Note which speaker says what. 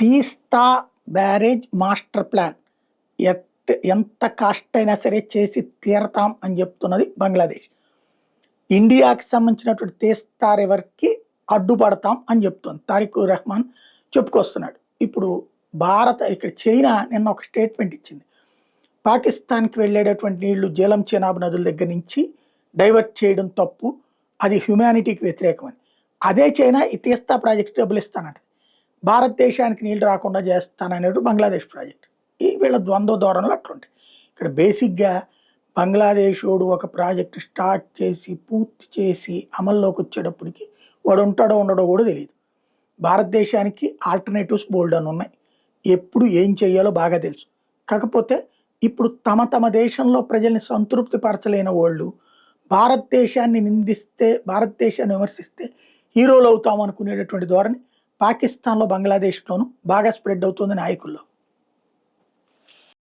Speaker 1: తీస్తా barrage master plan ఎంత cost అయినా సరే చేసి తీరతాం అని చెప్తున్నది బంగ్లాదేశ్. ఇండియాకి సంబంధించినటువంటి తీస్తా రివర్కి అడ్డుపడతాం అని చెప్తుంది. తారిక్ రెహమాన్ చెప్పుకొస్తున్నాడు. ఇప్పుడు ఇక్కడ చైనా నిన్న ఒక స్టేట్మెంట్ ఇచ్చింది. పాకిస్తాన్కి వెళ్ళేటటువంటి నీళ్లు జేలం చెనాబ్ నదుల దగ్గర నుంచి డైవర్ట్ చేయడం తప్పు, అది హ్యుమానిటీకి వ్యతిరేకమని. అదే చైనా ఈ తీస్తా ప్రాజెక్ట్ డబ్బులు ఇస్తానంట, భారతదేశానికి నీళ్లు రాకుండా చేస్తాననేది బంగ్లాదేశ్ ప్రాజెక్ట్. ఈ వీళ్ళ ద్వంద్వ ధోరణులు అట్లుంటాయి. ఇక్కడ బేసిక్గా బంగ్లాదేశోడు ఒక ప్రాజెక్ట్ స్టార్ట్ చేసి పూర్తి చేసి అమల్లోకి వచ్చేటప్పటికి వాడు ఉంటాడో ఉండడో కూడా తెలియదు. భారతదేశానికి ఆల్టర్నేటివ్స్ బోల్డ్ అని ఉన్నాయి, ఎప్పుడు ఏం చేయాలో బాగా తెలుసు. కాకపోతే ఇప్పుడు తమ దేశంలో ప్రజల్ని సంతృప్తి పరచలేని వాళ్ళు భారతదేశాన్ని నిందిస్తే, భారతదేశాన్ని విమర్శిస్తే హీరోలు అవుతాం అనుకునేటటువంటి ధోరణి పాకిస్తాన్లో బంగ్లాదేశ్లోనూ బాగా స్ప్రెడ్ అవుతుంది నాయకుల్లో.